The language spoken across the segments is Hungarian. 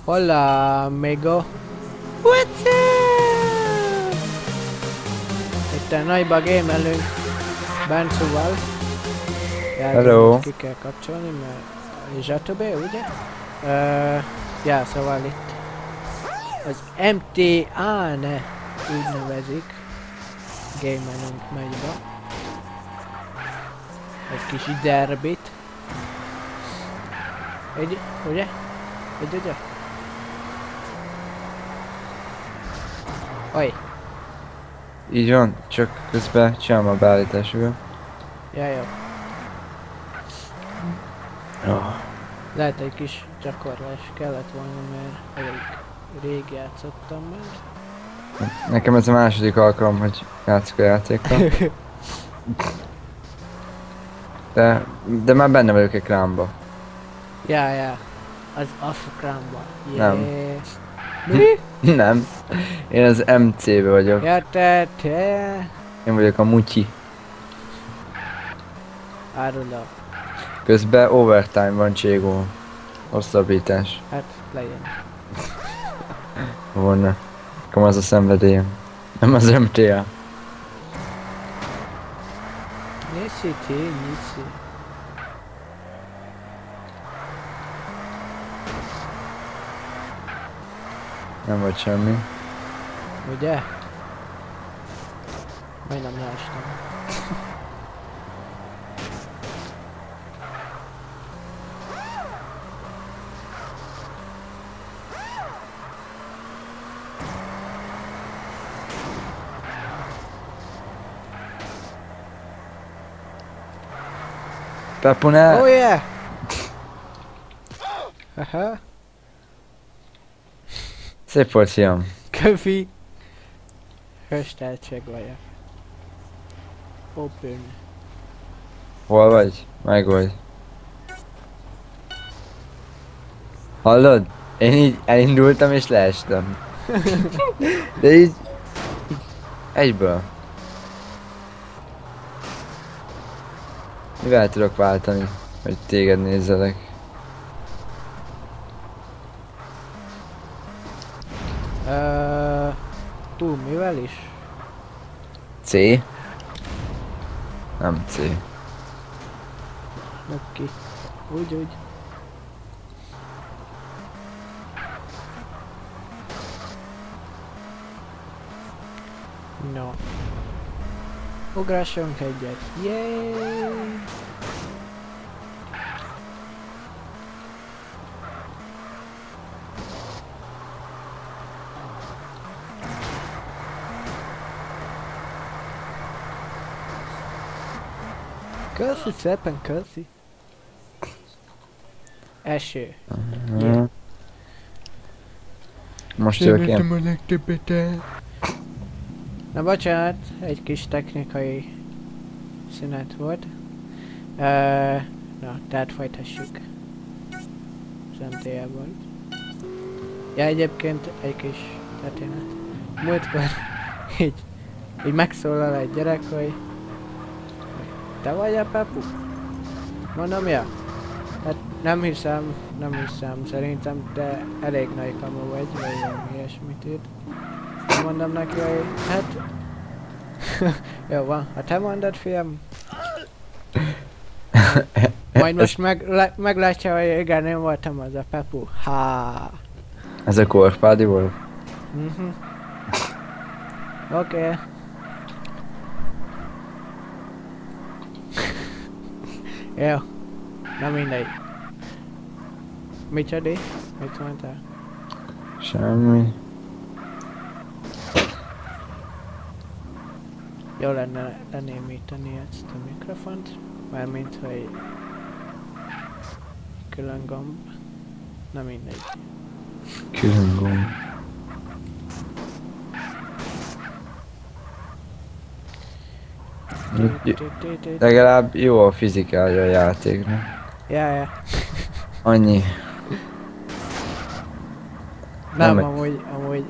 Hola, amigo. What's up? Itt a nagyba gémelünk Bencúval. Hello. Ki kell kapcsolni, mert zsatobé, ugye? Ja, szóval itt az MTA-ne úgy nevezik. Gémelünk nagyba. Egy kis derbit. Ugye? Ugye? Oj. Így van, csak közben csinálom a beállításokat. Ja, jó. Oh. Lehet egy kis gyakorlás kellett volna, mert elég rég játszottam meg. Nekem ez a második alkalom, hogy játszok a játékkal. De már benne vagyok egy krámba. Ja. Az Afránban. Nem. Mi? Nem. Én az MC-be vagyok. Ja, te. Én vagyok a mutyi. Áruló. Közben overtime van Cségó. Hosszabbítás. Hát, legyen. Volna. Nekem az a szenvedélyem. Nem az MTA. Nyiszi. Nem vagy semmi. Ugye? Majdnem leestem. Pepone! Oh yeah! Haha. Szép volt, fiam. Kövi. Hösteltség vagyok. Open. Hol vagy? Meg vagy. Hallod? Én így elindultam és leestem. De így... Egyből. Mivel tudok váltani, hogy téged nézzelek? Mivel is? C? Nem C. Neki. Úgy. No. Ugrassunk egyet. Yay! Köszi szépen, köszi. Eső. Yeah. Most jövök én. Na bocsánat, egy kis technikai szünet volt. Na, tehát folytassuk. Az MTA-ból. Ja, egyébként egy kis történet. Múltkor így megszólal egy gyerek, hogy te vagy a Pepu? Mondom, ja. Hát nem hiszem, szerintem, de elég nagy kamu vagy valami ilyesmit írt. Mondom neki, hogy hát... Jó van, ha te mondod, fiam. Majd most meglátja, hogy igen, én voltam az a Pepu. Ha. Ez a Korpádi volt? Oké. Jó. Na mindegy. Micsodi? Mit mondtál? Semmi. Jó lenne lenémítani ezt a mikrofont, mármint hogy külön gomb. Na mindegy. Külön gomb. Legalább jó a fizikája a játéknak. Ja. Annyi. Nem, amúgy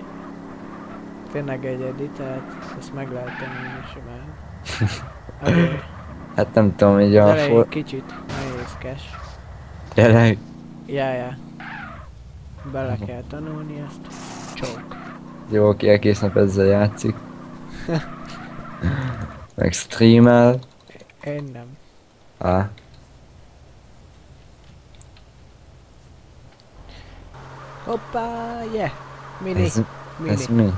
tényleg egyedi, tehát ezt meg lehet tenni simán. Hát nem tudom, így a kicsit nehézkes. Tényleg? Ja. Bele kell tanulni ezt. Csók. Jó, aki egész nap ezzel játszik. Meg streamel. Én nem. Á, Hoppá, yeah! Mini. ez Mini. mi?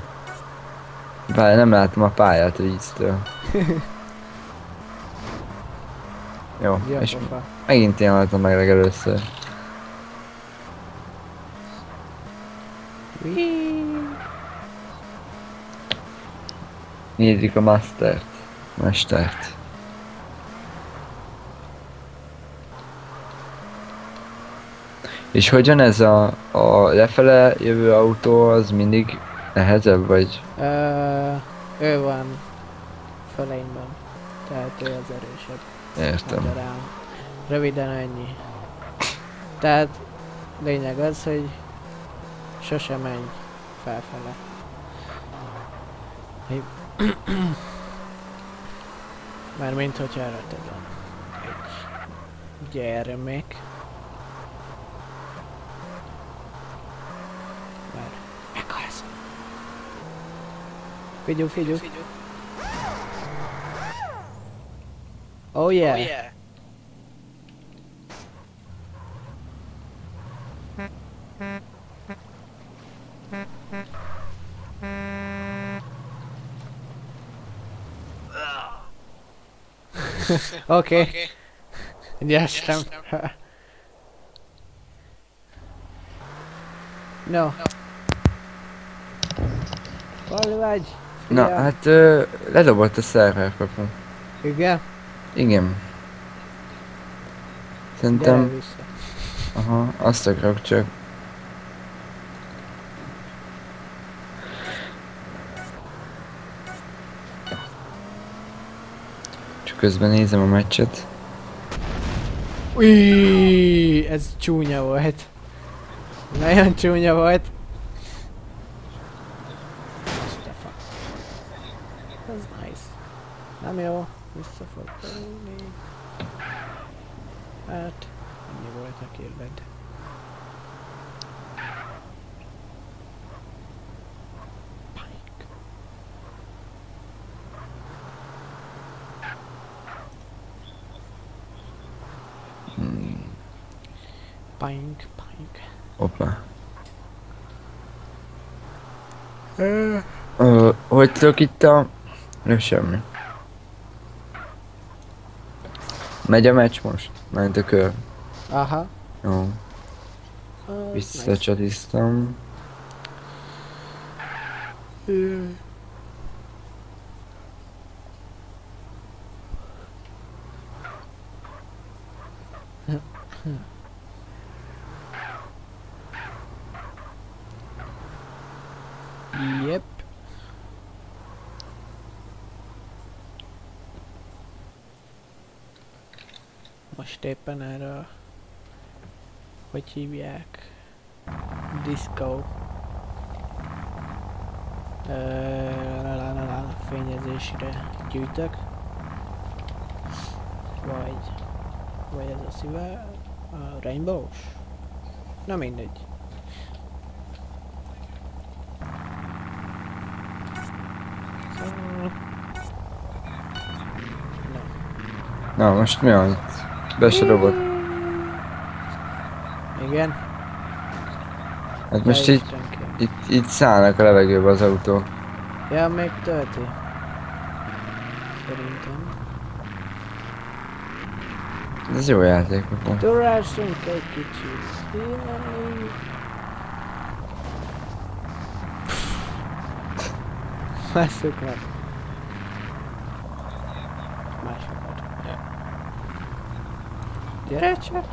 Bár nem látom a pályát víztől. Jó, és Gyapofa. megint én haltam meg legelőször. Nézzük a mestert. És hogyan ez a lefele jövő autó az mindig nehezebb vagy? Ő van feleimben. Tehát ő az erősebb. Értem. Magyarán. Röviden ennyi. Tehát lényeg az, hogy sose menj felfele. Mármint, hogyha előtted van egy gyermek. Már meghalsz. Figyelj, figyelj. Oh yeah. Oh yeah. Okay. Okay. Gyertem. No. Hol vagy? Na, Fia? hát ledobott a szerver kapu. Igen? Igen. Gyere Szerintem, vissza. aha, azt akarok csak. Csak közben nézem a meccset. Új, ez csúnya volt. Nagyon csúnya volt. What the fuck? Ez nice. Nem jó, vissza fog tenni. Hát, ennyi volt a kérded. Pike. Pink, pink. Hoppá. Hogy tudok itt a... Nem semmi. Megy a meccs most? Ment a kör. Aha. Jó. Nice. Visszacsatiztam. Yep. Most éppen erre a... Hogy hívják? Disco. Fényezésre gyűjtök. Vagy ez a szíve... A Rainbows? Na mindegy. Szóval... Na, most mi van itt? Be se dobott. Igen? Hát most Ja, így, Istenként. itt szállnak a levegőbe az autók. Ja, még tölti. Szerintem. Ez jó játék. Akkor. Durássunk egy kicsit. Jaj. Másszuk meg. Másokat. Gyere csak!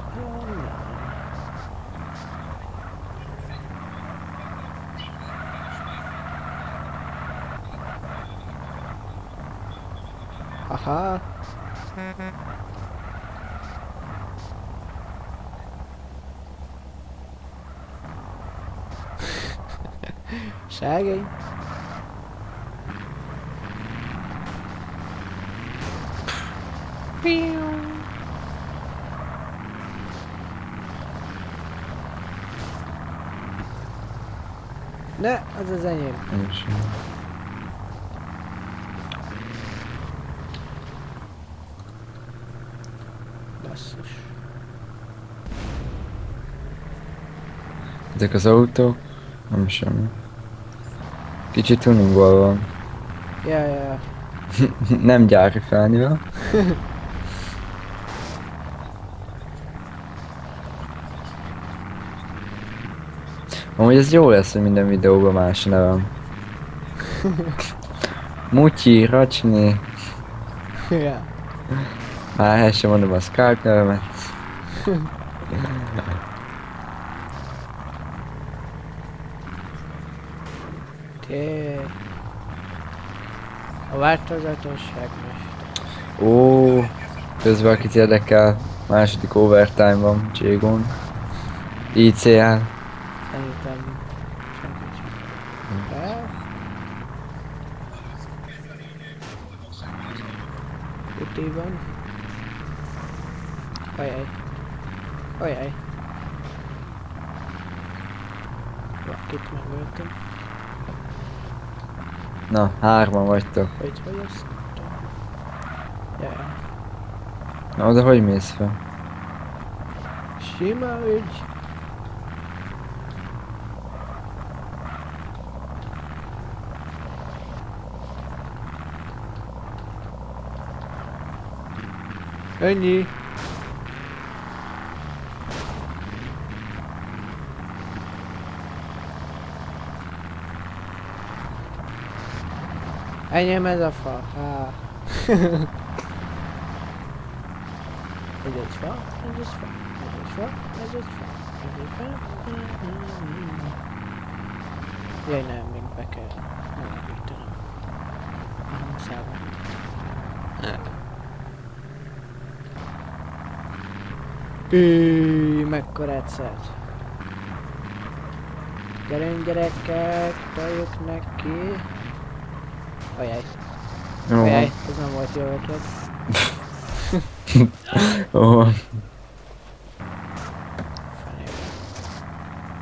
Haha. Segély. Ne, az az enyém. Én sem. Basszus. Ezek az autók, nem semmi. Kicsit tuningol van. Ja. Nem gyári felnivel. Amúgy ez jó lesz, hogy minden videóban más nevem. Mutyi, Racsni, Ja. már el sem mondom a Skype nevemet. Té. A változatosság most. Ó, közben akit érdekel, második overtime van Jégon. ICL. Szerintem senki sem. De? Uti van. Ajaj. Ajaj. Valakit megöltem. Na, hárman vagytok. Hogy azt? Jaj. Na, oda hogy mész fel? Sima ügy. Ennyi. Enyém ez a fa. Há. Ez egy fa, ez egy fa, ez egy fa, ez egy fa, ez egy fa. Jaj, nem, még be kell melegítenem. A hangszában. Mekkorát szert. Gyerünk gyerekek, toljuk neki. Ajaj. Jó. Ajaj, ez nem volt jó ötlet. Ó. Fenébe.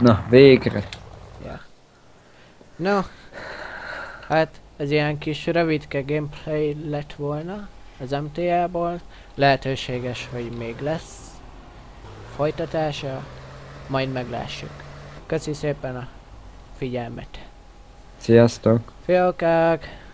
Na, végre. Ja. No. Hát, ez ilyen kis rövidke gameplay lett volna az MTA-ból. Lehetőséges, hogy még lesz folytatása. Majd meglássuk. Köszi szépen a figyelmet. Sziasztok. Fiókák!